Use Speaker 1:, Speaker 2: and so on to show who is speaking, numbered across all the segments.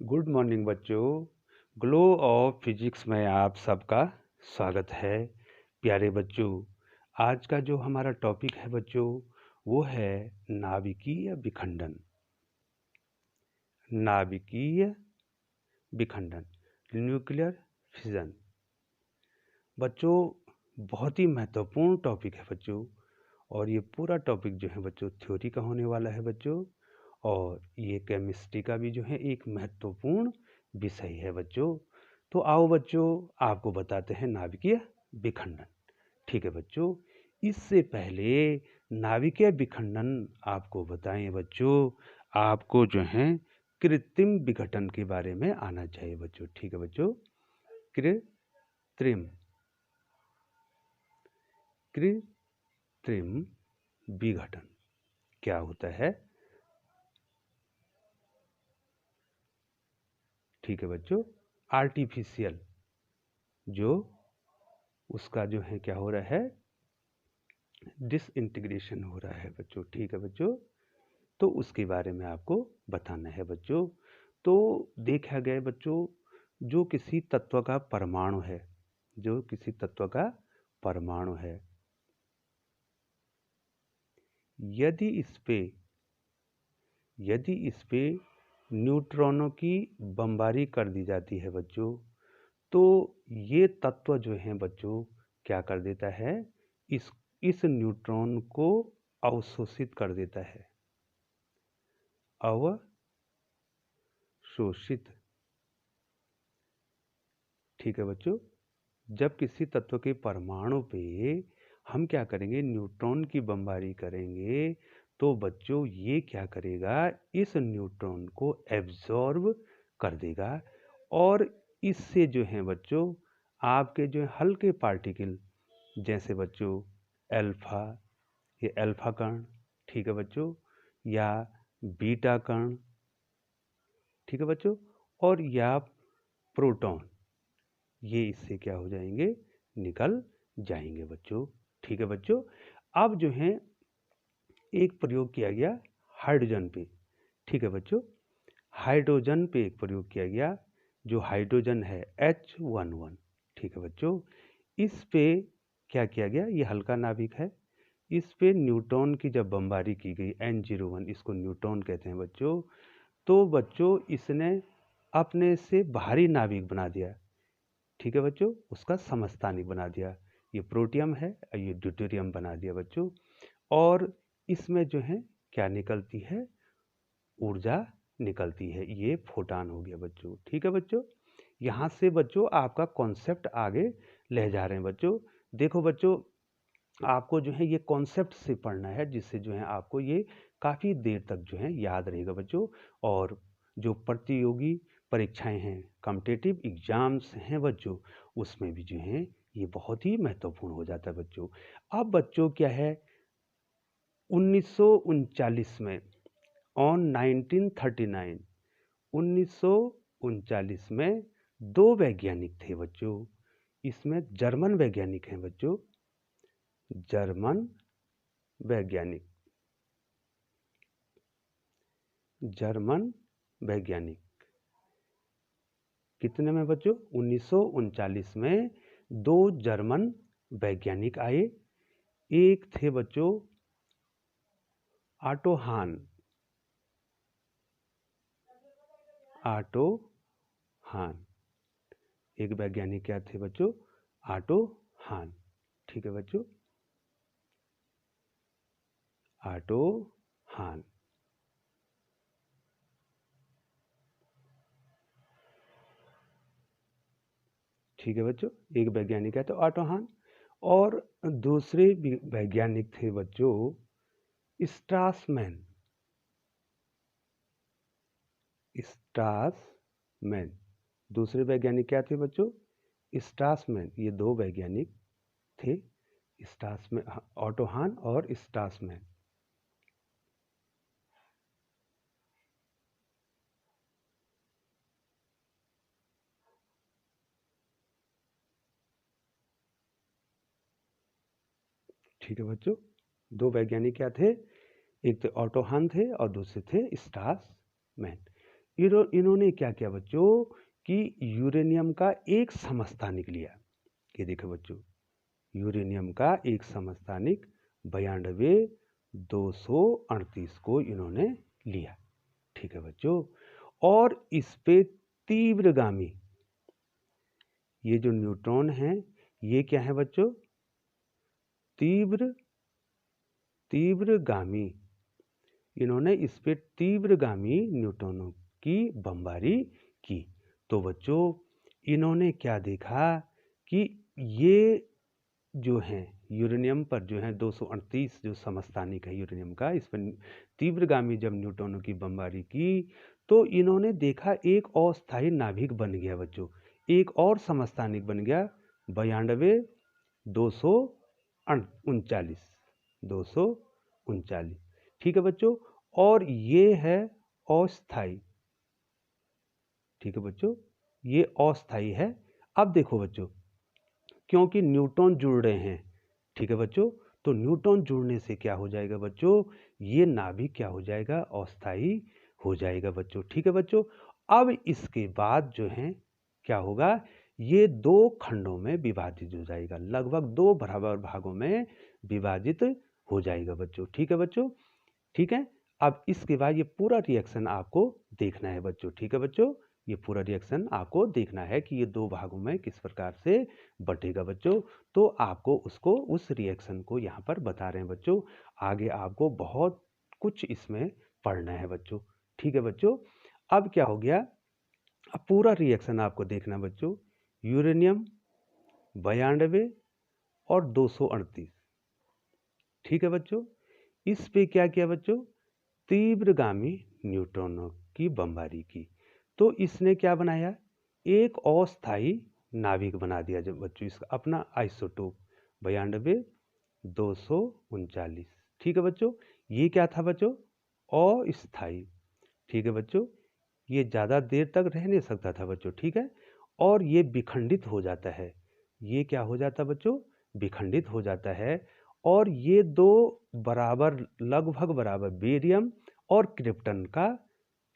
Speaker 1: Good morning बच्चों। Glow of physics में आप सबका स्वागत है। प्यारे बच्चों, आज का जो हमारा टॉपिक है बच्चों वो है नाभिकीय विखंडन। नाभिकीय विखंडन, न्यूक्लियर फिजन। बच्चों, बहुत ही महत्वपूर्ण टॉपिक है बच्चों, और ये पूरा टॉपिक जो है बच्चों थ्योरी का होने वाला है बच्चों, और ये केमिस्ट्री का भी जो है एक महत्वपूर्ण विषय है बच्चों। तो आओ बच्चों, आपको बताते हैं नाभिकीय विखंडन। ठीक है बच्चों, इससे पहले नाभिकीय विखंडन आपको बताएं बच्चों, आपको जो है कृत्रिम विघटन के बारे में आना चाहिए बच्चों। ठीक है बच्चों, कृत्रिम कृत्रिम विघटन क्या होता है? ठीक है बच्चों, आर्टिफिशियल जो उसका जो है क्या हो रहा है, डिसइंटीग्रेशन हो रहा है बच्चों। ठीक है बच्चों, तो उसके बारे में आपको बताना है बच्चों। तो देखा गया बच्चों, जो किसी तत्व का परमाणु है, जो किसी तत्व का परमाणु है, यदि इस पे न्यूट्रॉनों की बमबारी कर दी जाती है बच्चों, तो ये तत्व जो है बच्चों क्या कर देता है, इस न्यूट्रॉन को अवशोषित कर देता है। अवशोषित। ठीक है बच्चों, जब किसी तत्व के परमाणु पे हम क्या करेंगे, न्यूट्रॉन की बमबारी करेंगे, तो बच्चों ये क्या करेगा, इस न्यूट्रॉन को एब्जॉर्ब कर देगा, और इससे जो है बच्चों आपके जो हल्के पार्टिकल, जैसे बच्चों अल्फा, ये अल्फा कण, ठीक है बच्चों, या बीटा कण, ठीक है बच्चों, और या प्रोटॉन, ये इससे क्या हो जाएंगे, निकल जाएंगे बच्चों। ठीक है बच्चों, अब जो है एक प्रयोग किया गया हाइड्रोजन पे। ठीक है बच्चों, हाइड्रोजन पे एक प्रयोग किया गया, जो हाइड्रोजन है H11। ठीक है बच्चों, इस पे क्या किया गया, ये हल्का नाभिक है, इस पे न्यूट्रॉन की जब बमबारी की गई N01, इसको न्यूट्रॉन कहते हैं बच्चों, तो बच्चों इसने अपने से भारी नाभिक बना दिया। ठीक है बच्चों, उसका समस्थानिक बना दिया, ये प्रोटियम है, ये ड्यूटेरियम बना दिया बच्चों, और इसमें जो है क्या निकलती है, ऊर्जा निकलती है, ये फोटान हो गया बच्चों। ठीक है बच्चों, यहाँ से बच्चों आपका कॉन्सेप्ट आगे ले जा रहे हैं बच्चों। देखो बच्चों, आपको जो है ये कॉन्सेप्ट से पढ़ना है, जिससे जो है आपको ये काफ़ी देर तक जो है याद रहेगा बच्चों, और जो प्रतियोगी परीक्षाएं हैं, कॉम्पिटिटिव एग्जाम्स हैं बच्चों, उसमें भी जो है ये बहुत ही महत्वपूर्ण हो जाता है बच्चों। अब बच्चों क्या है, 1939 में, ऑन 1939, 1939 में दो वैज्ञानिक थे बच्चों, इसमें जर्मन वैज्ञानिक हैं बच्चों, जर्मन वैज्ञानिक, जर्मन वैज्ञानिक, कितने में बच्चों, 1939 में दो जर्मन वैज्ञानिक आए। एक थे बच्चों ऑटो हान, ऑटो हान, एक वैज्ञानिक क्या थे बच्चों, ऑटो हान। ठीक है बच्चों, ऑटो हान। ठीक है बच्चों, एक वैज्ञानिक है तो ऑटो हान, और दूसरे वैज्ञानिक थे बच्चों स्ट्रासमैन, स्ट्रासमैन। दूसरे वैज्ञानिक क्या थे बच्चों, स्ट्रासमैन। ये दो वैज्ञानिक थे, स्ट्रासमैन, ऑटो हान और स्ट्रासमैन। ठीक है बच्चों, दो वैज्ञानिक क्या थे, एक तो ऑटो हान थे और दूसरे थे स्ट्रासमैन। इन्होंने क्या किया बच्चों कि यूरेनियम का एक समस्थानिक लिया। ये देखो बच्चों, यूरेनियम का एक समस्थानिक 92 238 को इन्होंने लिया। ठीक है बच्चों, और इस पे तीव्रगामी ये जो न्यूट्रॉन है ये क्या है बच्चों, तीव्रगामी, इन्होंने इस पे तीव्रगामी न्यूट्रॉनों की बमबारी की। तो बच्चों इन्होंने क्या देखा कि ये जो है यूरेनियम पर जो है 238 जो समस्थानिक है यूरेनियम का, इस पर तीव्रगामी जब न्यूट्रॉनों की बमबारी की तो इन्होंने देखा एक अस्थायी नाभिक बन गया बच्चों, एक और समस्थानिक बन गया 92 239। ठीक है बच्चों, और ये है अस्थायी। ठीक है बच्चों, ये अस्थायी है। अब देखो बच्चों, क्योंकि न्यूट्रॉन जुड़ रहे हैं, ठीक है बच्चों, तो न्यूट्रॉन जुड़ने से क्या हो जाएगा बच्चों, ये नाभिक क्या हो जाएगा, अस्थायी हो जाएगा बच्चों। ठीक है बच्चों, अब इसके बाद जो है क्या होगा, ये दो खंडों में विभाजित हो जाएगा, लगभग दो बराबर भागों में विभाजित हो जाएगा बच्चों। ठीक है बच्चों, ठीक है। अब इसके बाद ये पूरा रिएक्शन आपको देखना है बच्चों। ठीक है बच्चों, ये पूरा रिएक्शन आपको देखना है कि ये दो भागों में किस प्रकार से बटेगा बच्चों। तो आपको उसको उस रिएक्शन को यहाँ पर बता रहे हैं बच्चों, आगे आपको बहुत कुछ इसमें पढ़ना है बच्चों। ठीक है बच्चों, अब क्या हो गया, अब पूरा रिएक्शन आपको देखना बच्चों, यूरेनियम 92 और 238। ठीक है बच्चों, इस पे क्या किया बच्चों, तीव्रगामी न्यूट्रॉनों की बमबारी की। तो इसने क्या बनाया, एक अस्थायी नाभिक बना दिया जब बच्चों, इसका अपना आइसोटोप 92 239। ठीक है बच्चों, ये क्या था बच्चों, अस्थायी। ठीक है बच्चों, ये ज़्यादा देर तक रह नहीं सकता था बच्चों। ठीक है, और ये विखंडित हो जाता है, ये क्या हो जाता है बच्चों, विखंडित हो जाता है। और ये दो बराबर, लगभग बराबर बेरियम और क्रिप्टन का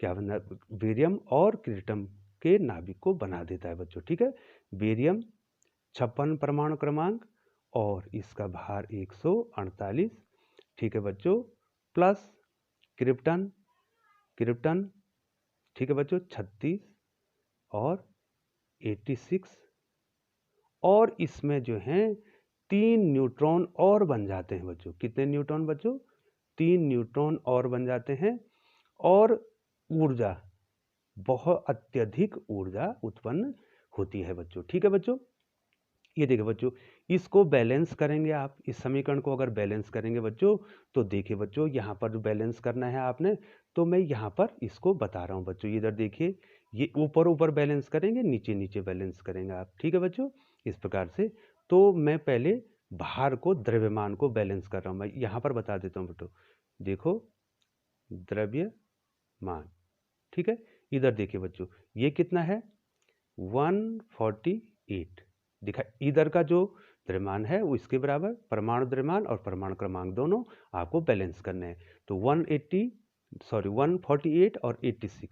Speaker 1: क्या बना, बेरियम और क्रिप्टन के नाभिक को बना देता है बच्चों। ठीक है, बेरियम 56 परमाणु क्रमांक और इसका भार 148। ठीक है बच्चों, प्लस क्रिप्टन, ठीक है बच्चों 36 और 86, और इसमें जो है 3 न्यूट्रॉन और बन जाते हैं बच्चों। कितने न्यूट्रॉन बच्चों, 3 न्यूट्रॉन और बन जाते हैं, और ऊर्जा, बहुत अत्यधिक ऊर्जा उत्पन्न होती है बच्चों। ठीक है बच्चों, ये देखिए बच्चों, इसको बैलेंस करेंगे आप, इस समीकरण को अगर बैलेंस करेंगे बच्चों, तो देखिए बच्चों यहाँ पर जो बैलेंस करना है आपने, तो मैं यहाँ पर इसको बता रहा हूँ बच्चों। इधर देखिए, ये ऊपर ऊपर बैलेंस करेंगे, नीचे नीचे बैलेंस करेंगे आप। ठीक है बच्चों, इस प्रकार से। तो मैं पहले भार को, द्रव्यमान को बैलेंस कर रहा हूँ, मैं यहाँ पर बता देता हूँ बच्चों। देखो, द्रव्यमान, ठीक है, इधर देखिए बच्चों, ये कितना है 148 दिखा, इधर का जो द्रव्यमान है वो इसके बराबर, परमाणु द्रव्यमान और परमाणु क्रमांक दोनों आपको बैलेंस करने हैं। तो 148 और 86,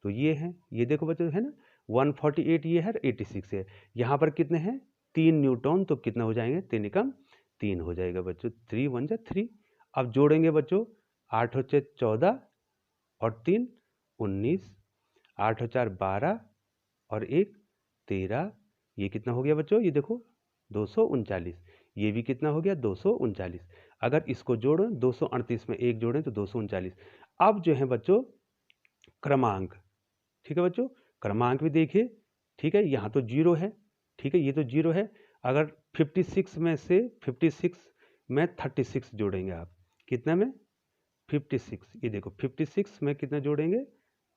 Speaker 1: तो ये है, ये देखो बच्चों है ना, 148 ये है, 86 है। यहाँ पर कितने हैं, 3 न्यूट्रॉन, तो कितना हो जाएंगे, 3 एकम 3 हो जाएगा बच्चों, 3 1 जा 3। अब जोड़ेंगे बच्चों, 8 × 6 14 और 3 19, 8 × 4 12 और 1 13, ये कितना हो गया बच्चों, ये देखो 239, ये भी कितना हो गया 239। अगर इसको जोड़ो 238 में 1 जोड़ें तो 239। अब जो है बच्चों क्रमांक, ठीक है बच्चों, क्रमांक भी देखिए, ठीक है, यहाँ तो 0 है, ठीक है, ये तो 0 है। अगर 56 में से 56 में 36 जोड़ेंगे आप, कितना में 56, ये देखो 56 में कितना जोड़ेंगे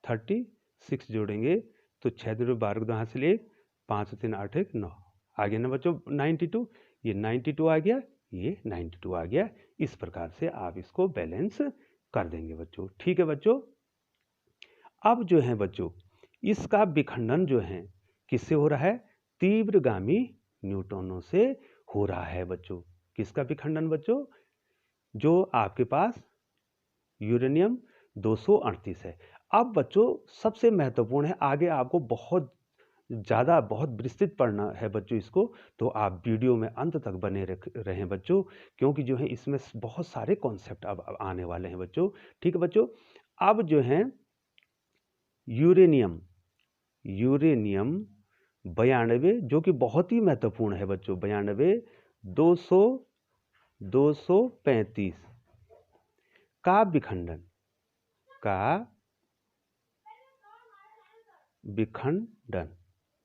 Speaker 1: 36 जोड़ेंगे, तो 6 दूनी 12 को हासिल 1, 5 3 8 1 9, आ गया ना बच्चों 92, ये 92 आ गया, ये 92 आ गया। इस प्रकार से आप इसको बैलेंस कर देंगे बच्चों। ठीक है बच्चों, अब जो है बच्चों, इसका विखंडन जो है किससे हो रहा है, तीव्रगामी न्यूट्रॉनों से हो रहा है बच्चों। किसका विखंडन बच्चों, जो आपके पास यूरेनियम 238 है। अब बच्चों सबसे महत्वपूर्ण है, आगे आपको बहुत ज़्यादा बहुत विस्तृत पढ़ना है बच्चों इसको, तो आप वीडियो में अंत तक बने रहें बच्चों, क्योंकि जो है इसमें बहुत सारे कॉन्सेप्ट अब आने वाले हैं बच्चों। ठीक है बच्चों, अब जो है यूरेनियम 92 जो कि बहुत ही महत्वपूर्ण है बच्चों, 235 का विखंडन।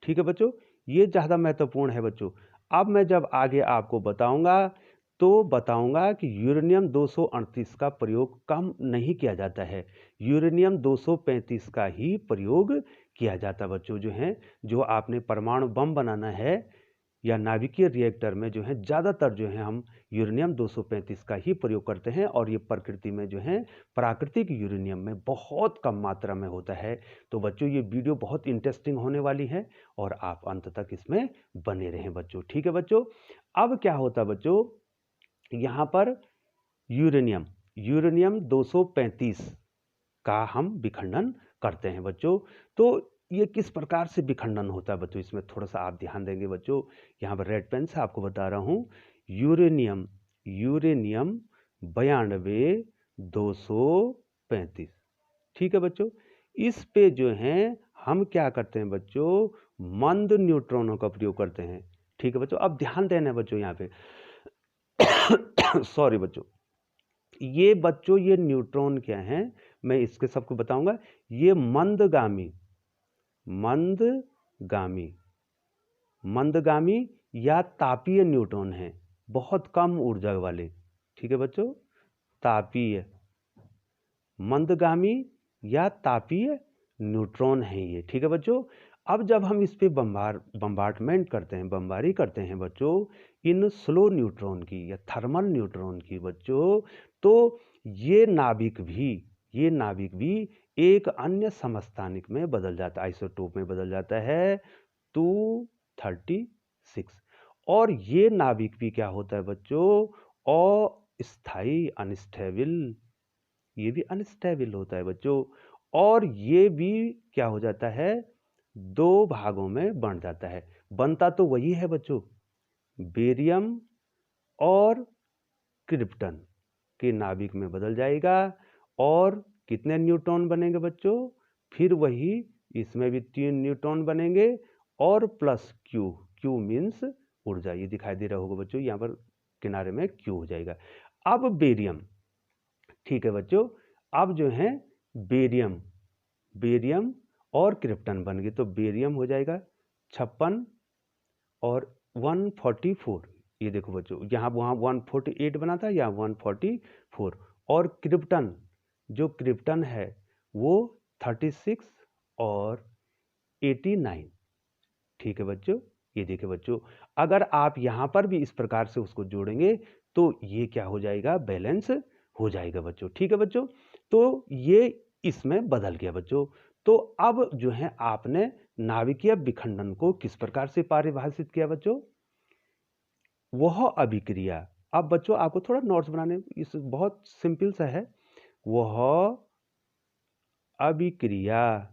Speaker 1: ठीक है बच्चों, ये ज़्यादा महत्वपूर्ण है बच्चों। अब मैं जब आगे आपको बताऊंगा तो बताऊंगा कि यूरेनियम 238 का प्रयोग कम नहीं किया जाता है, यूरेनियम 235 का ही प्रयोग किया जाता है बच्चों। जो आपने परमाणु बम बनाना है या नाभिकीय रिएक्टर में जो है ज़्यादातर जो है हम यूरेनियम 235 का ही प्रयोग करते हैं, और ये प्रकृति में जो है प्राकृतिक यूरेनियम में बहुत कम मात्रा में होता है। तो बच्चों ये वीडियो बहुत इंटरेस्टिंग होने वाली है और आप अंत तक इसमें बने रहें बच्चों। ठीक है बच्चों, अब क्या होता है बच्चों, यहाँ पर यूरेनियम 235 का हम विखंडन करते हैं बच्चों। तो ये किस प्रकार से विखंडन होता है बच्चों, इसमें थोड़ा सा आप ध्यान देंगे बच्चों। यहाँ पर रेड पेन से आपको बता रहा हूँ, यूरेनियम 92 235। ठीक है बच्चों, इस पे जो है हम क्या करते हैं बच्चों, मंद न्यूट्रॉनों का प्रयोग करते हैं। ठीक है बच्चों, अब ध्यान देना है बच्चों यहाँ पे सॉरी बच्चों, ये बच्चों ये न्यूट्रॉन क्या हैं, मैं इसके सबको बताऊंगा। ये मंदगामी या तापीय न्यूट्रॉन हैं, बहुत कम ऊर्जा वाले। ठीक है बच्चों, तापीय, मंदगामी या तापीय न्यूट्रॉन हैं ये। ठीक है बच्चों, अब जब हम इस पे बम्बार्डमेंट करते हैं, बमबारी करते हैं बच्चों इन स्लो न्यूट्रॉन की या थर्मल न्यूट्रॉन की बच्चों, तो ये नाभिक भी एक अन्य समस्थानिक में बदल जाता है, आइसोटोप में बदल जाता है 236। और ये नाभिक भी क्या होता है बच्चों, अस्थायी अनस्टेबल, ये भी अनस्टेबल होता है बच्चों। और ये भी क्या हो जाता है, दो भागों में बंट जाता है। बनता तो वही है बच्चों, बेरियम और क्रिप्टन के नाभिक में बदल जाएगा। और कितने न्यूट्रॉन बनेंगे बच्चों, फिर वही इसमें भी 3 न्यूट्रॉन बनेंगे और प्लस क्यू मीन्स ऊर्जा, ये दिखाई दे रहा होगा बच्चों, यहाँ पर किनारे में क्यू हो जाएगा। अब बेरियम, ठीक है बच्चों, अब जो है बेरियम और क्रिप्टन बन गए, तो बेरियम हो जाएगा 56 और 144। ये देखो बच्चों, यहाँ वहाँ 148 बना था, यहाँ 144। और क्रिप्टन, जो क्रिप्टन है वो 36 और 89। ठीक है बच्चों, ये देखिए बच्चों, अगर आप यहाँ पर भी इस प्रकार से उसको जोड़ेंगे तो ये क्या हो जाएगा, बैलेंस हो जाएगा बच्चों। ठीक है बच्चों, तो ये इसमें बदल गया बच्चों। तो अब जो है आपने नाभिकीय विखंडन को किस प्रकार से परिभाषित किया बच्चों, वह अभिक्रिया। अब बच्चों आपको थोड़ा नोट्स बनाने, इस बहुत सिंपल सा है, वह अभिक्रिया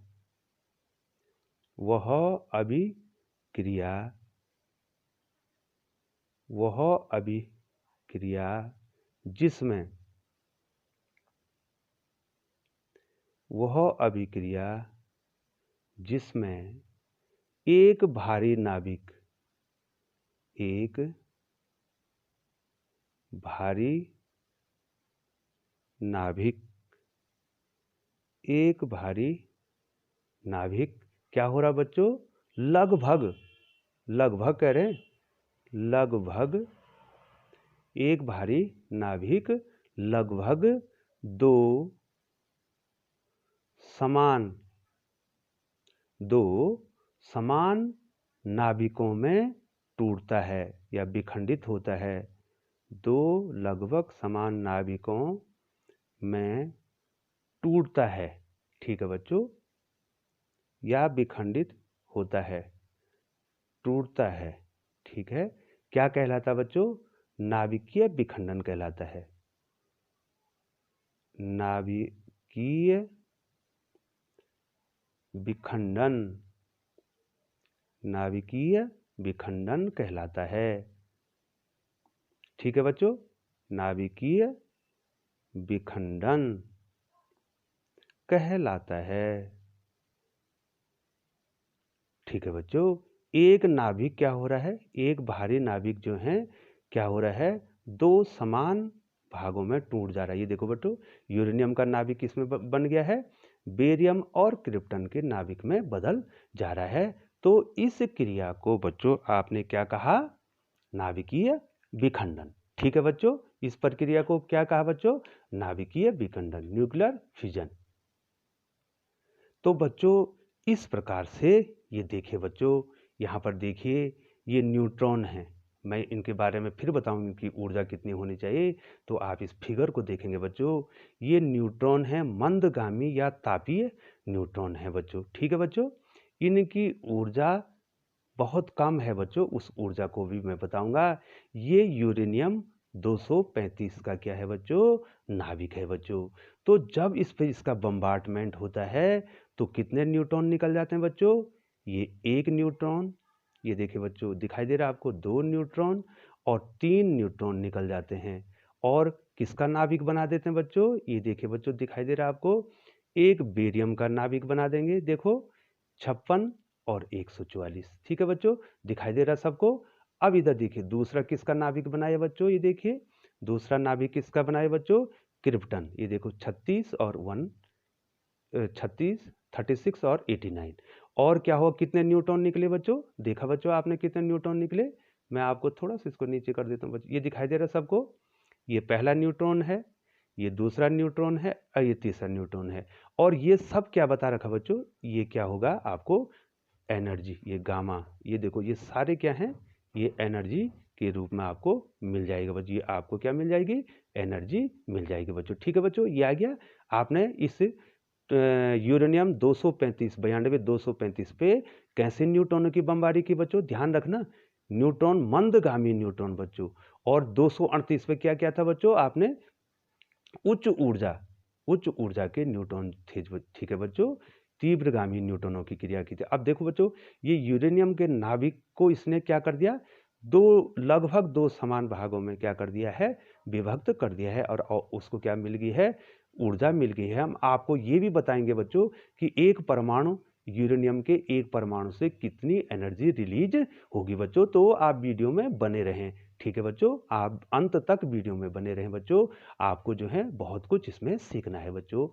Speaker 1: जिसमें एक भारी नाभिक क्या हो रहा बच्चों, लगभग कह रहे हैं, लगभग एक भारी नाभिक लगभग दो समान नाभिकों में टूटता है या विखंडित होता है, दो लगभग समान नाभिकों में टूटता है। ठीक है बच्चों, या विखंडित होता है, टूटता है। ठीक है, क्या कहलाता है बच्चों, नाभिकीय विखंडन कहलाता है, नाभिकीय विखंडन, नाभिकीय विखंडन कहलाता है। ठीक है बच्चों, नाभिकीय विखंडन कहलाता है। ठीक है बच्चों, एक नाभिक क्या हो रहा है, एक भारी नाभिक जो है क्या हो रहा है, दो समान भागों में टूट जा रहा है। ये देखो बच्चों, यूरेनियम का नाभिक किसमें बन गया है, बेरियम और क्रिप्टन के नाभिक में बदल जा रहा है। तो इस क्रिया को बच्चों आपने क्या कहा, नाभिकीय विखंडन। ठीक है बच्चों, इस प्रक्रिया को क्या कहा बच्चों, नाभिकीय विखंडन, न्यूक्लियर फिजन। तो बच्चों इस प्रकार से ये देखिए बच्चों, यहाँ पर देखिए ये न्यूट्रॉन हैं। मैं इनके बारे में फिर बताऊँ इनकी ऊर्जा कितनी होनी चाहिए, तो आप इस फिगर को देखेंगे बच्चों। ये न्यूट्रॉन है, मंदगामी या तापीय न्यूट्रॉन है बच्चों। ठीक है बच्चों, इनकी ऊर्जा बहुत कम है बच्चों, उस ऊर्जा को भी मैं बताऊंगा। ये यूरेनियम 235 का क्या है बच्चों, नाभिक है बच्चों। तो जब इस पे इसका बम्बार्टमेंट होता है तो कितने न्यूट्रॉन निकल जाते हैं बच्चों, ये एक न्यूट्रॉन, ये देखिए बच्चों दिखाई दे रहा है आपको, 2 न्यूट्रॉन और 3 न्यूट्रॉन निकल जाते हैं। और किसका नाभिक बना देते हैं बच्चों, ये देखिए बच्चों दिखाई दे रहा है आपको, एक बेरियम का नाभिक बना देंगे। देखो 56 और 144। ठीक है बच्चों, दिखाई दे रहा सबको। अब इधर देखिए दूसरा किसका नाभिक बनाया बच्चों, ये देखिए दूसरा नाभिक किसका बनाया बच्चों, क्रिप्टन। ये देखो 36 और 36 और 89। और क्या हुआ, कितने न्यूट्रॉन निकले बच्चों, देखा बच्चों आपने कितने न्यूट्रॉन निकले। मैं आपको थोड़ा सा इसको नीचे कर देता हूँ बच्चों, ये दिखाई दे रहा सबको, ये पहला न्यूट्रॉन है, ये दूसरा न्यूट्रॉन है और ये तीसरा न्यूट्रॉन है। और ये सब क्या बता रखा बच्चों, ये क्या होगा आपको एनर्जी, ये गामा, ये देखो ये सारे क्या हैं, ये एनर्जी के रूप में आपको मिल जाएगा बच्चों। ये आपको क्या मिल जाएगी, एनर्जी मिल जाएगी बच्चों। ठीक है बच्चों, ये आ गया। आपने इस यूरेनियम 235 92 235 पे कैसे न्यूट्रॉनों की बमबारी की बच्चों, ध्यान रखना, न्यूट्रॉन मंदगामी न्यूट्रॉन बच्चों। और 238 पे क्या क्या था बच्चों, आपने उच्च ऊर्जा के न्यूट्रॉन थे। ठीक है बच्चों, तीव्रगामी न्यूट्रॉनों की क्रिया की थी। अब देखो बच्चों, ये यूरेनियम के नाभिक को इसने क्या कर दिया, लगभग दो समान भागों में क्या कर दिया है, विभक्त कर दिया है। और उसको क्या मिल गई है, ऊर्जा मिल गई है। हम आपको ये भी बताएंगे बच्चों कि एक परमाणु, यूरेनियम के एक परमाणु से कितनी एनर्जी रिलीज होगी बच्चों। तो आप वीडियो में बने रहें। ठीक है बच्चों, आप अंत तक वीडियो में बने रहें बच्चों, आपको जो है बहुत कुछ इसमें सीखना है बच्चों।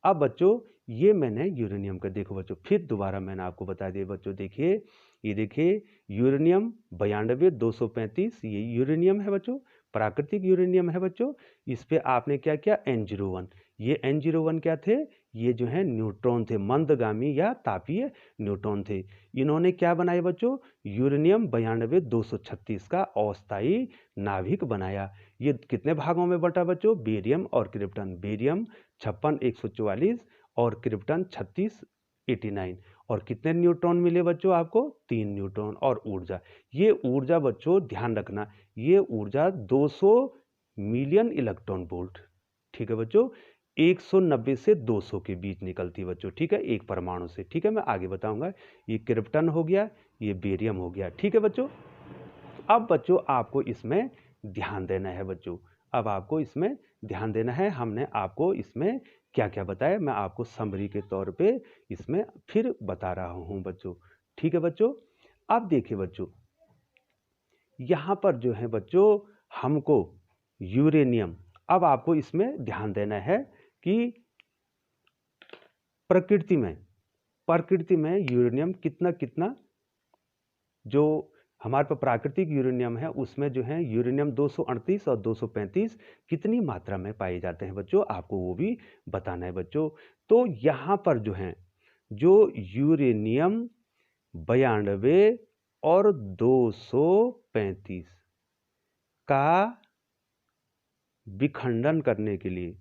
Speaker 1: अब बच्चों ये मैंने यूरेनियम का, देखो बच्चों फिर दोबारा मैंने आपको बता दिया बच्चों, देखिए ये देखिए यूरेनियम 92 235, ये यूरेनियम है बच्चों, प्राकृतिक यूरेनियम है बच्चों। इस पे आपने क्या किया, N01, ये N01 क्या थे, ये जो है न्यूट्रॉन थे, मंदगामी या तापीय न्यूट्रॉन थे। इन्होंने क्या बनाया बच्चों, यूरेनियम 92 236 का अस्थायी नाभिक बनाया। ये कितने भागों में बटा बच्चों, बेरियम और क्रिप्टन, बेरियम 56 144 और क्रिप्टन 36 89। और कितने न्यूट्रॉन मिले बच्चों आपको, 3 न्यूट्रॉन। और ऊर्जा, ये ऊर्जा बच्चों ध्यान रखना, ये ऊर्जा 200 मिलियन इलेक्ट्रॉन वोल्ट। ठीक है बच्चों, 190 से 200 के बीच निकलती है बच्चों। ठीक है, एक परमाणु से। ठीक है, मैं आगे बताऊंगा। ये क्रिप्टन हो गया, ये बेरियम हो गया। ठीक है बच्चों, अब बच्चों आपको इसमें ध्यान देना है बच्चों, अब आपको इसमें ध्यान देना है। हमने आपको इसमें क्या क्या बताया, मैं आपको समरी के तौर पे इसमें फिर बता रहा हूं बच्चों। ठीक है बच्चों, अब देखिए बच्चों, यहां पर जो है बच्चों हमको यूरेनियम, अब आपको इसमें ध्यान देना है कि प्रकृति में यूरेनियम कितना कितना, जो हमारे पास प्राकृतिक यूरेनियम है उसमें जो है यूरेनियम 238 और 235 कितनी मात्रा में पाए जाते हैं बच्चों, आपको वो भी बताना है बच्चों। तो यहाँ पर जो है, जो यूरेनियम 92 और 235 का विखंडन करने के लिए,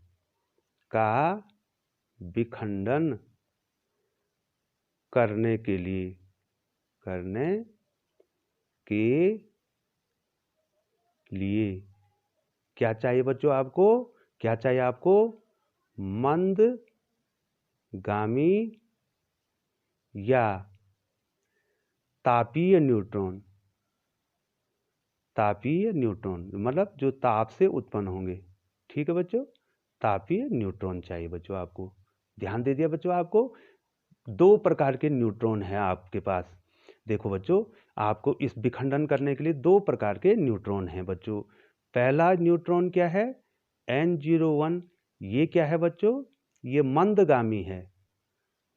Speaker 1: करने के लिए क्या चाहिए बच्चों, आपको क्या चाहिए, आपको मंदगामी या तापीय न्यूट्रॉन, तापीय न्यूट्रॉन मतलब जो ताप से उत्पन्न होंगे। ठीक है बच्चों, तापीय न्यूट्रॉन चाहिए बच्चों आपको। ध्यान दे दिया बच्चों आपको। दो प्रकार के न्यूट्रॉन हैं आपके पास। देखो बच्चों, आपको इस विखंडन करने के लिए दो प्रकार के न्यूट्रॉन हैं बच्चों। पहला न्यूट्रॉन क्या है, N01। ये क्या है बच्चों, ये मंदगामी है।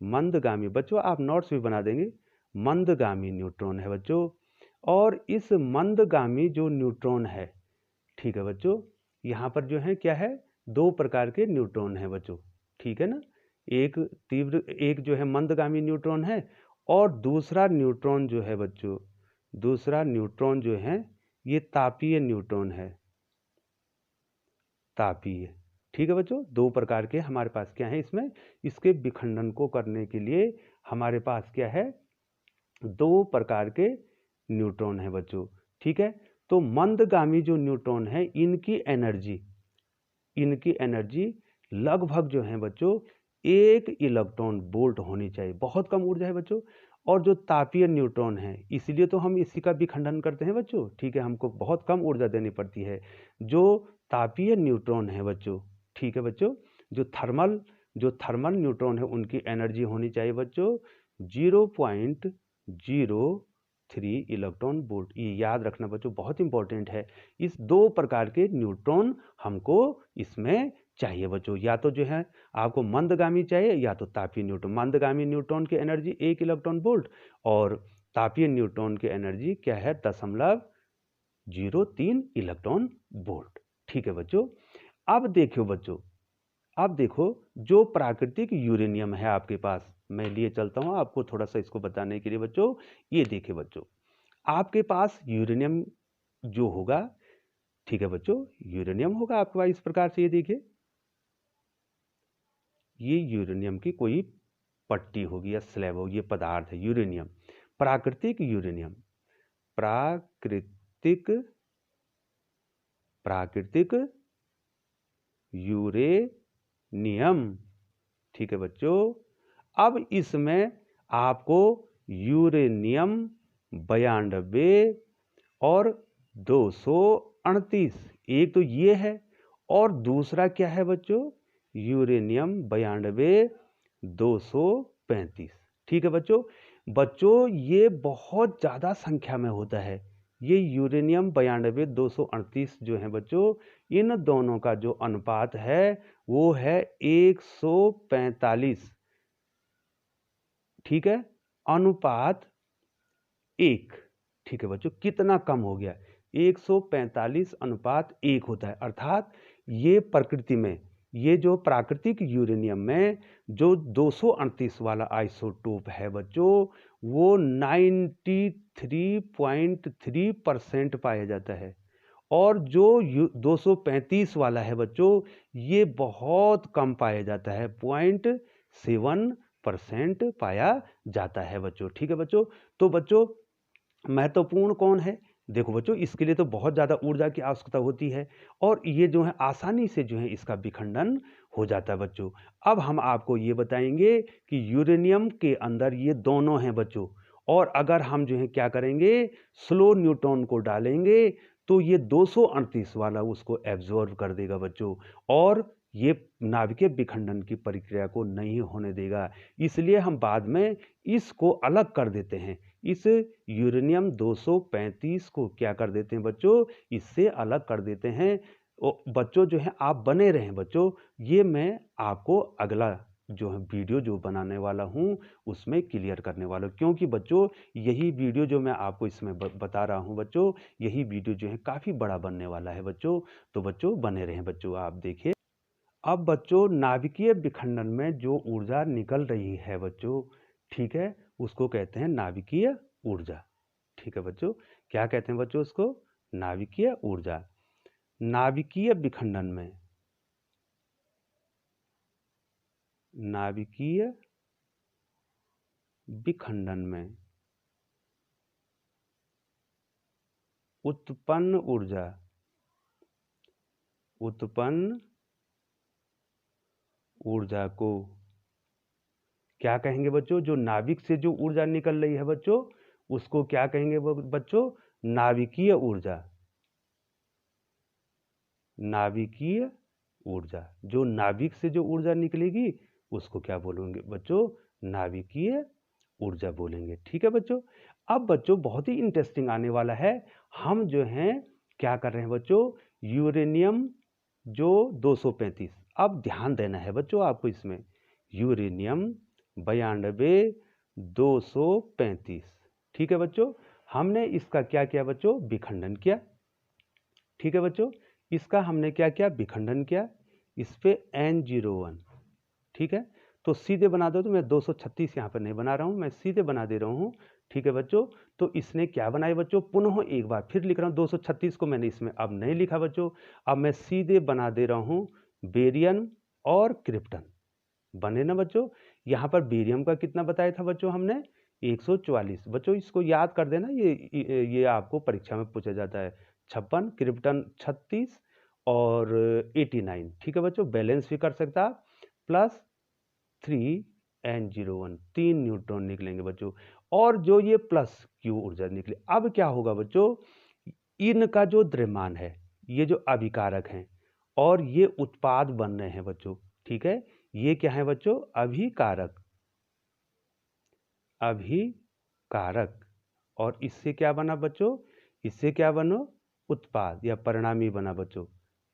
Speaker 1: मंदगामी बच्चों, आप नोट्स भी बना देंगे। मंदगामी न्यूट्रॉन है बच्चों। और इस मंदगामी जो न्यूट्रॉन है, ठीक है बच्चों, यहाँ पर जो है क्या है, दो प्रकार के न्यूट्रॉन है बच्चों। ठीक है ना, एक तीव्र, एक जो है मंदगामी न्यूट्रॉन है, और दूसरा न्यूट्रॉन जो है बच्चों, दूसरा न्यूट्रॉन जो है ये तापीय न्यूट्रॉन है, तापीय। ठीक है बच्चों, दो प्रकार के हमारे पास क्या है इसमें। इसके विखंडन को करने के लिए हमारे पास क्या है, दो प्रकार के न्यूट्रॉन है बच्चों। ठीक है, तो मंदगामी जो न्यूट्रॉन है इनकी एनर्जी लगभग जो है बच्चों 1 इलेक्ट्रॉन वोल्ट होनी चाहिए। बहुत कम ऊर्जा है बच्चों। और जो तापीय न्यूट्रॉन है, इसलिए तो हम इसी का विखंडन करते हैं बच्चों। ठीक है, हमको बहुत कम ऊर्जा देनी पड़ती है। जो तापीय न्यूट्रॉन है बच्चों, ठीक है बच्चों, जो थर्मल न्यूट्रॉन है उनकी एनर्जी होनी चाहिए बच्चों 0.03 इलेक्ट्रॉन वोल्ट। ये याद रखना बच्चों, बहुत इंपॉर्टेंट है। इस दो प्रकार के न्यूट्रॉन हमको इसमें चाहिए बच्चों। या तो जो है आपको मंदगामी चाहिए या तो तापीय न्यूट्रॉन। मंदगामी न्यूट्रॉन की एनर्जी 1 इलेक्ट्रॉन वोल्ट, और तापीय न्यूट्रॉन की एनर्जी क्या है 0.03 इलेक्ट्रॉन वोल्ट। ठीक है बच्चों। अब देखो बच्चों, अब देखो, जो प्राकृतिक यूरेनियम है आपके पास, मैं लिए चलता हूं आपको थोड़ा सा इसको बताने के लिए बच्चों। ये देखिए बच्चों, आपके पास यूरेनियम जो होगा, ठीक है बच्चों, यूरेनियम होगा आपके पास इस प्रकार से। ये देखिए, ये यूरेनियम की कोई पट्टी होगी या स्लैब होगी, ये पदार्थ है यूरेनियम, प्राकृतिक यूरेनियम, प्राकृतिक प्राकृतिक यूरेनियम। ठीक है बच्चों। अब इसमें आपको यूरेनियम 92 और 238, एक तो ये है, और दूसरा क्या है बच्चों, यूरेनियम 92 235। ठीक है बच्चों। बच्चों ये बहुत ज़्यादा संख्या में होता है। ये यूरेनियम 92 238 जो है बच्चों, इन दोनों का जो अनुपात है वो है 145। ठीक है, अनुपात 1। ठीक है बच्चों, कितना कम हो गया, 145 अनुपात 1 होता है। अर्थात ये प्रकृति में, ये जो प्राकृतिक यूरेनियम में जो 238 वाला आइसोटोप है बच्चों, वो 93.3% पाया जाता है। और जो 235 वाला है बच्चों, ये बहुत कम पाया जाता है, 0.7% पाया जाता है बच्चों। ठीक है बच्चों। तो बच्चों महत्वपूर्ण कौन है, देखो बच्चों, इसके लिए तो बहुत ज़्यादा ऊर्जा की आवश्यकता होती है, और ये जो है आसानी से जो है इसका विखंडन हो जाता है बच्चों। अब हम आपको ये बताएंगे कि यूरेनियम के अंदर ये दोनों हैं बच्चों, और अगर हम जो है क्या करेंगे, स्लो न्यूट्रॉन को डालेंगे तो ये 238 वाला उसको एब्जॉर्ब कर देगा बच्चों, और ये नाभिकीय विखंडन की प्रक्रिया को नहीं होने देगा। इसलिए हम बाद में इसको अलग कर देते हैं। इस यूरेनियम 235 को क्या कर देते हैं बच्चों, इससे अलग कर देते हैं। बच्चों जो है आप बने रहें बच्चों, ये मैं आपको अगला जो है वीडियो जो बनाने वाला हूँ उसमें क्लियर करने वाला हूँ। क्योंकि बच्चों यही वीडियो जो मैं आपको इसमें बता रहा हूँ बच्चों, यही वीडियो जो है काफ़ी बड़ा बनने वाला है बच्चों। तो बच्चों बने रहें बच्चों, आप देखिए। अब बच्चों नाभिकीय विखंडन में जो ऊर्जा निकल रही है बच्चों, ठीक है, उसको कहते हैं नाभिकीय ऊर्जा। ठीक है बच्चों, क्या कहते हैं बच्चों उसको, नाभिकीय ऊर्जा। नाभिकीय विखंडन में, नाभिकीय विखंडन में उत्पन्न ऊर्जा, उत्पन्न ऊर्जा को क्या कहेंगे बच्चों? जो नाभिक से जो ऊर्जा निकल रही है बच्चों, उसको क्या कहेंगे बच्चों? नाभिकीय ऊर्जा। नाभिकीय ऊर्जा। जो नाभिक से जो ऊर्जा निकलेगी उसको क्या बोलेंगे बच्चों? नाभिकीय ऊर्जा बोलेंगे। ठीक है बच्चों। अब बच्चों बहुत ही इंटरेस्टिंग आने वाला है। हम जो हैं क्या कर रहे हैं बच्चों? यूरेनियम जो 235, अब ध्यान देना है बच्चों आपको इसमें। यूरेनियम 92 235। ठीक है बच्चों। हमने इसका क्या किया बच्चों? विखंडन किया। ठीक है बच्चों। इसका हमने क्या किया? विखंडन किया। इस पे N01। ठीक है। तो सीधे बना दो, तो मैं 236 यहाँ पर नहीं बना रहा हूँ, मैं सीधे बना दे रहा हूँ। ठीक है बच्चों। तो इसने क्या बनाया बच्चों? पुनः एक बार फिर लिख रहा हूँ, 236 को मैंने इसमें अब नहीं लिखा बच्चों। अब मैं सीधे बना दे रहा हूँ बेरियम और क्रिप्टन। बने ना बच्चों? यहाँ पर बेरियम का कितना बताया था बच्चों हमने? 144। बच्चों इसको याद कर देना, ये आपको परीक्षा में पूछा जाता है। 56, क्रिप्टन 36 और 89। ठीक है बच्चों। बैलेंस भी कर सकता आप। प्लस 3N01, 3 न्यूट्रॉन निकलेंगे बच्चों। और जो ये प्लस क्यू ऊर्जा निकले, अब क्या होगा बच्चों? इनका जो द्रव्यमान है, ये जो अभिकारक हैं और ये उत्पाद बन रहे हैं बच्चों। ठीक है। ये क्या है बच्चों? अभिकारक। अभिकारक। और इससे क्या बना बच्चों? इससे क्या बनो? उत्पाद या परिणामी बना बच्चों।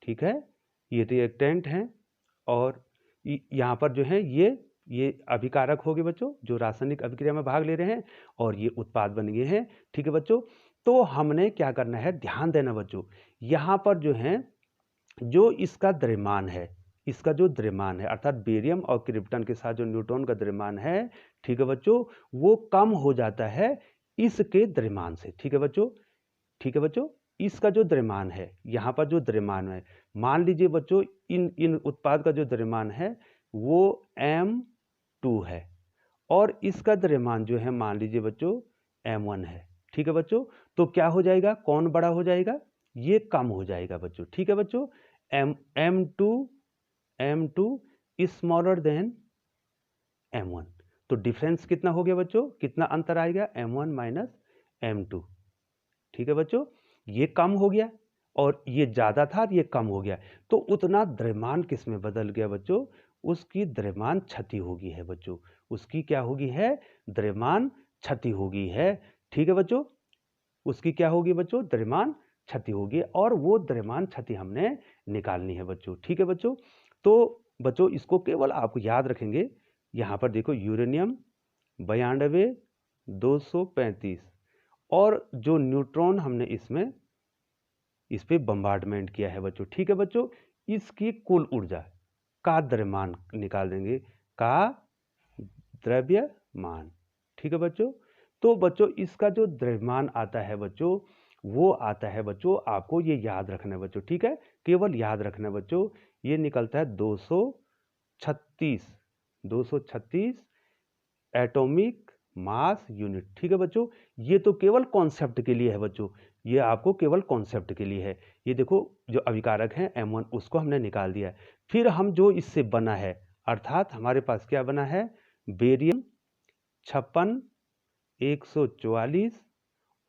Speaker 1: ठीक है। ये रिएक्टेंट हैं और यहाँ पर जो है ये अभिकारक हो गए बच्चों, जो रासायनिक अभिक्रिया में भाग ले रहे हैं, और ये उत्पाद बन गए हैं। ठीक है बच्चों। तो हमने क्या करना है? ध्यान देना बच्चों। यहाँ पर जो है, जो इसका द्रव्यमान है, इसका जो द्रव्यमान है अर्थात बेरियम और क्रिप्टन के साथ जो न्यूट्रॉन का द्रव्यमान है, ठीक है बच्चों, वो कम हो जाता है इसके द्रव्यमान से। ठीक है बच्चों। ठीक है बच्चों। इसका जो द्रव्यमान है, यहाँ पर जो द्रव्यमान है, मान लीजिए बच्चों इन उत्पाद का जो द्रव्यमान है वो M2 है, और इसका द्रव्यमान जो है मान लीजिए बच्चों M1 है। ठीक है बच्चों। तो क्या हो जाएगा? कौन बड़ा हो जाएगा? ये कम हो जाएगा बच्चों। ठीक है बच्चों। M2 smaller than M1। तो डिफरेंस कितना हो गया बच्चों? कितना अंतर आएगा? M1 minus M2। ठीक है बच्चों। ये कम हो गया और ये ज्यादा था और ये कम हो गया, तो उतना द्रव्यमान किस में बदल गया बच्चों? उसकी द्रव्यमान क्षति होगी है बच्चों। उसकी क्या होगी है? द्रव्यमान क्षति होगी है। ठीक है बच्चों। उसकी क्या होगी बच्चों? द्रव्यमान क्षति होगी, और वो द्रव्यमान क्षति हमने निकालनी है बच्चों। ठीक है बच्चों। तो बच्चों इसको केवल आप याद रखेंगे। यहाँ पर देखो यूरेनियम 92 235, और जो न्यूट्रॉन हमने इस पे बम्बार्डमेंट किया है बच्चों। ठीक है बच्चों। इसकी कुल ऊर्जा का द्रव्यमान निकाल देंगे, का द्रव्यमान। ठीक है बच्चों। तो बच्चों इसका जो द्रव्यमान आता है बच्चों, वो आता है बच्चों, आपको ये याद रखना है बच्चों। ठीक है। केवल याद रखना है बच्चों। ये निकलता है 236 एटॉमिक मास यूनिट। ठीक है बच्चों। ये तो केवल कॉन्सेप्ट के लिए है बच्चों, ये आपको केवल कॉन्सेप्ट के लिए है। ये देखो जो अभिकारक है M1, उसको हमने निकाल दिया है। फिर हम जो इससे बना है, अर्थात हमारे पास क्या बना है? बेरियम 56 144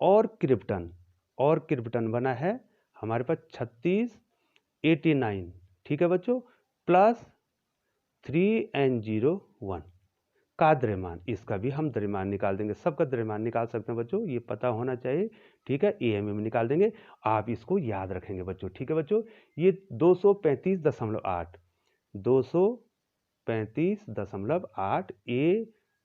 Speaker 1: और क्रिप्टन बना है हमारे पास 36 89। ठीक है बच्चों। प्लस 3N01 का द्रव्यमान। इसका भी हम द्रव्यमान निकाल देंगे, सबका द्रव्यमान निकाल सकते हैं बच्चों, ये पता होना चाहिए। ठीक है। AMM निकाल देंगे, आप इसको याद रखेंगे बच्चों। ठीक है बच्चों। ये 235.8 235.8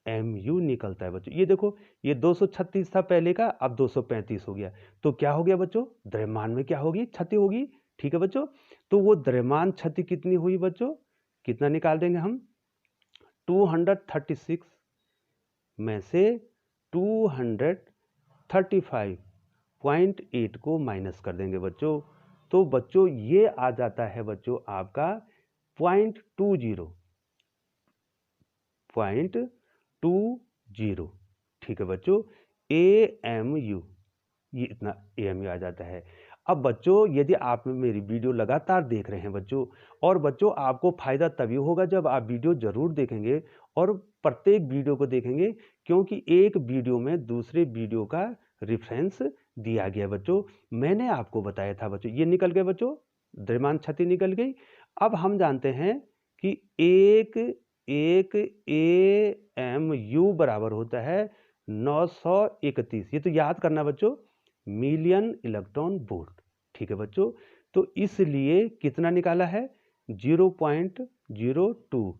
Speaker 1: AMU निकलता है बच्चों। ये देखो, ये 236 था पहले का, अब 235 हो गया। तो क्या हो गया बच्चों? द्रव्यमान में क्या होगी? क्षति होगी। ठीक है बच्चों। तो वो द्रव्यमान क्षति कितनी हुई बच्चों? कितना निकाल देंगे हम? 236 में से 235.8 को माइनस कर देंगे बच्चों। तो बच्चों ये आ जाता है बच्चों आपका 0.20। ठीक है बच्चों। AMU, ये इतना AMU आ जाता है। अब बच्चों यदि आप मेरी वीडियो लगातार देख रहे हैं बच्चों, और बच्चों आपको फ़ायदा तभी होगा जब आप वीडियो ज़रूर देखेंगे और प्रत्येक वीडियो को देखेंगे, क्योंकि एक वीडियो में दूसरे वीडियो का रेफरेंस दिया गया है बच्चों। मैंने आपको बताया था बच्चों, ये निकल गया बच्चों, द्रव्यमान क्षति निकल गई। अब हम जानते हैं कि एक AMU बराबर होता है 931, ये तो याद करना बच्चों, मिलियन इलेक्ट्रॉन वोल्ट। ठीक है बच्चों, तो इसलिए कितना निकाला है 0.02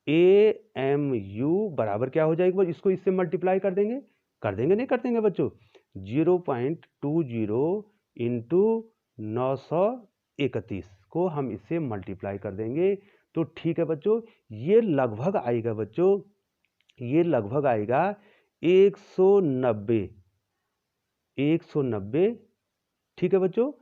Speaker 1: AMU बराबर क्या हो जाएगा, इसको इससे मल्टीप्लाई कर देंगे, नहीं कर देंगे बच्चों, 0.20 इंटू 931 को हम इससे मल्टीप्लाई कर देंगे। तो ठीक है बच्चों, ये लगभग आएगा बच्चों, ये लगभग आएगा 190, ठीक है बच्चों,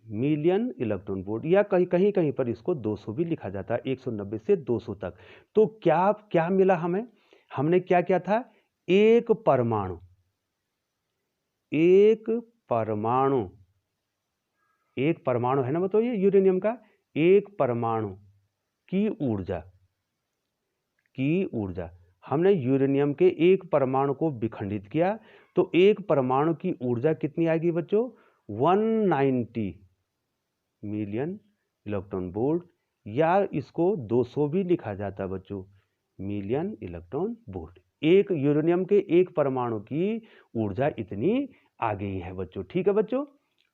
Speaker 1: मिलियन इलेक्ट्रॉन वोल्ट, या कहीं कहीं पर इसको 200 भी लिखा जाता है, 190 से 200 तक। तो क्या मिला हमें, हमने क्या किया था, एक परमाणु है ना बताइए यूरेनियम का, एक परमाणु की ऊर्जा हमने यूरेनियम के एक परमाणु को विखंडित किया, तो एक परमाणु की ऊर्जा कितनी आएगी बच्चों, 190 मिलियन इलेक्ट्रॉन वोल्ट, या इसको 200 भी लिखा जाता है बच्चों, मिलियन इलेक्ट्रॉन वोल्ट। एक यूरेनियम के एक परमाणु की ऊर्जा इतनी आ गई है बच्चों। ठीक है बच्चों,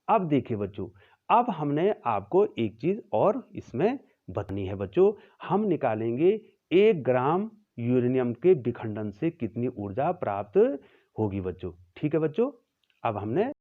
Speaker 1: अब देखिए बच्चों, अब हमने आपको एक चीज और इसमें बतानी है बच्चों, हम निकालेंगे 1 ग्राम यूरेनियम के विखंडन से कितनी ऊर्जा प्राप्त होगी बच्चों। ठीक है बच्चों, अब हमने